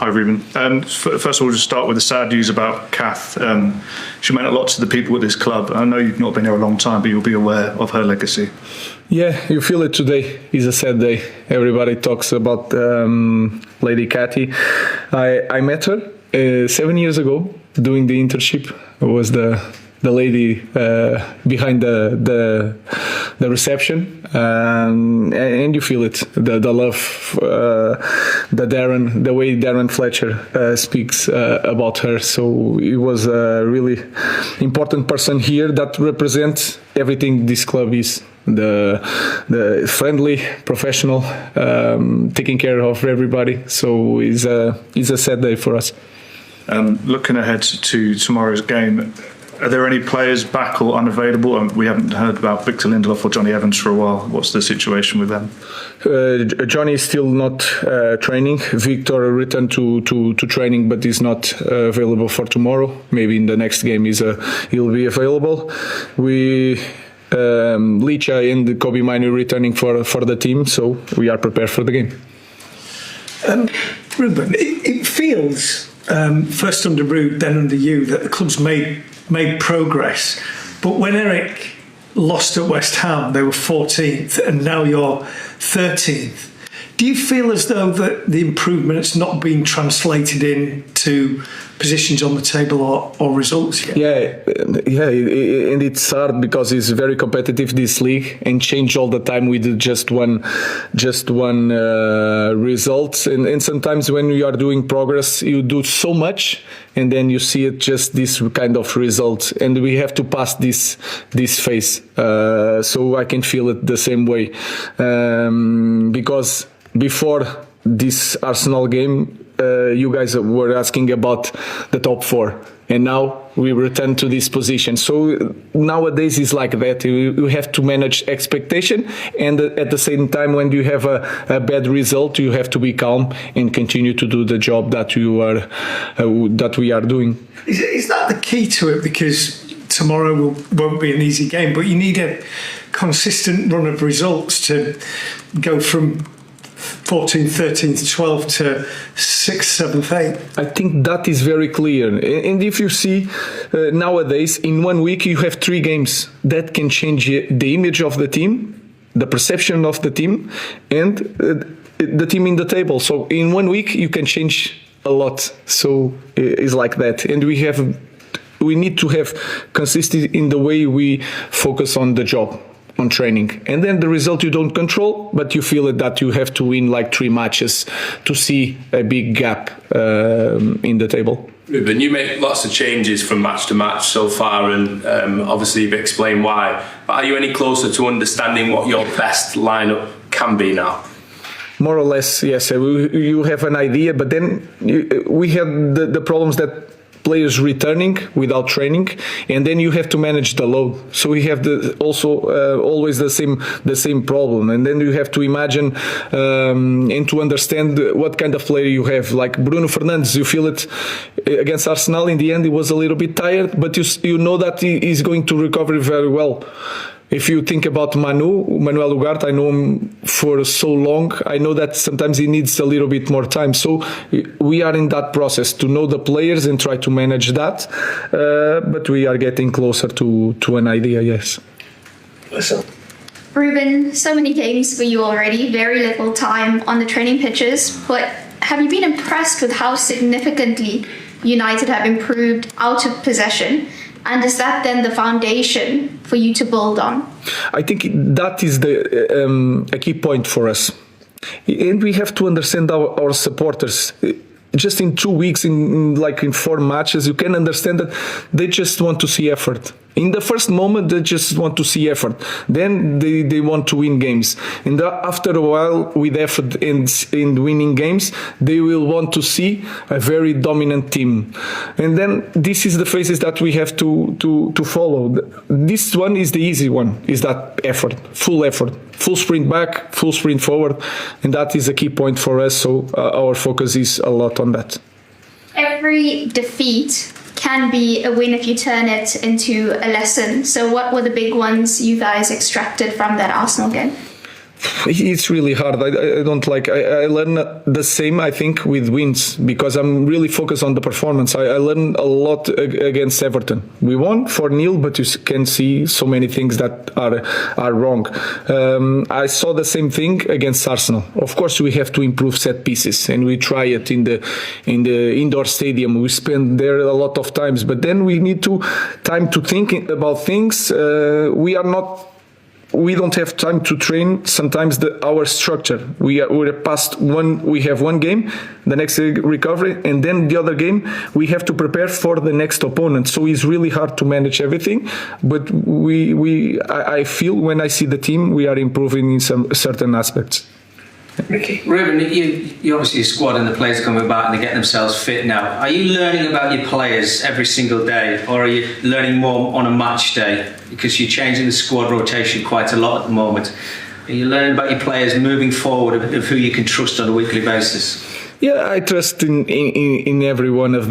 Hi, Ruben. First of all, just start with the sad news about Kath. She meant a lot to the people at this club. I know you've not been here a long time, but you'll be aware of her legacy. Yeah, you feel it today. It's a sad day. Everybody talks about Lady Kath. I met her 7 years ago doing the internship. I was the lady behind the reception, and you feel it, the love, the way Darren Fletcher speaks about her. So he was a really important person here that represents everything this club is. The friendly, professional, taking care of everybody. So it's a sad day for us. Looking ahead to tomorrow's game, are there any players back or unavailable? We haven't heard about Victor Lindelof or Johnny Evans for a while. What's the situation with them? Johnny is still not training. Victor returned to training, but is not available for tomorrow. Maybe in the next game he'll be available. Licha and Kobe Minu returning for the team, so we are prepared for the game. Ruben, it feels first under Ruben, then under you, that the club's made progress. But when Erik lost at West Ham, they were 14th, and now you're 13th. Do you feel as though that the improvement's not been translated into positions on the table or results yet? Yeah, and it's hard because it's very competitive, this league, and change all the time with just one result. And sometimes when you are doing progress, you do so much, and then you see it just this kind of result, and we have to pass this phase. So I can feel it the same way, because before this Arsenal game, you guys were asking about the top four, and now we return to this position. So nowadays it's like that. You have to manage expectation, and at the same time, when you have a bad result, you have to be calm and continue to do the job that we are doing. Is that the key to it? Because tomorrow won't be an easy game, but you need a consistent run of results to go from 14th, 13th, 12th to 6th, 7th, 8th. I think that is very clear. And if you see nowadays, in 1 week, you have 3 games that can change the image of the team, the perception of the team, and the team in the table. So in 1 week, you can change a lot. So it's like that. And we need to have consistency in the way we focus on the job, on training, and then the result you don't control, but you feel that you have to win like 3 matches to see a big gap in the table. Ruben, you make lots of changes from match to match so far, and obviously you've explained why, but are you any closer to understanding what your best lineup can be now? More or less, yes. You have an idea, but then we had the problems that players returning without training, and then you have to manage the load. So we have always the same problem, and then you have to imagine and to understand what kind of player you have. Like Bruno Fernandes, you feel it against Arsenal. In the end, he was a little bit tired, but you know that he is going to recover very well. If you think about Manuel Ugarte, I know him for so long. I know that sometimes he needs a little bit more time. So we are in that process to know the players and try to manage that. But we are getting closer to an idea, yes. Listen. Ruben, so many games for you already, very little time on the training pitches. But have you been impressed with how significantly United have improved out of possession? And is that then the foundation for you to build on? I think that is a key point for us. And we have to understand our supporters. Just in 2 weeks, in 4 matches, you can understand that they just want to see effort. In the first moment, they just want to see effort. Then they want to win games. And after a while, with effort and winning games, they will want to see a very dominant team. And then this is the phases that we have to follow. This one is the easy one, is that effort, full sprint back, full sprint forward. And that is a key point for us. So our focus is a lot on that. Every defeat can be a win if you turn it into a lesson. So what were the big ones you guys extracted from that Arsenal game? It's really hard. I don't like. I learn the same. I think with wins because I'm really focused on the performance. I learned a lot against Everton. We won 4-0, but you can see so many things that are wrong. I saw the same thing against Arsenal. Of course, we have to improve set pieces, and we try it in the indoor stadium. We spend there a lot of times, but then we need time to think about things. We don't have time to train sometimes our structure. We're past one. We have one game, the next recovery, and then the other game we have to prepare for the next opponent. So it's really hard to manage everything. But I feel when I see the team, we are improving in some certain aspects. Ricky. Ruben, you obviously a squad and the players are coming back and they're getting themselves fit now. Are you learning about your players every single day, or are you learning more on a match day? Because you're changing the squad rotation quite a lot at the moment. Are you learning about your players moving forward of who you can trust on a weekly basis? Yeah, I trust in every one of them.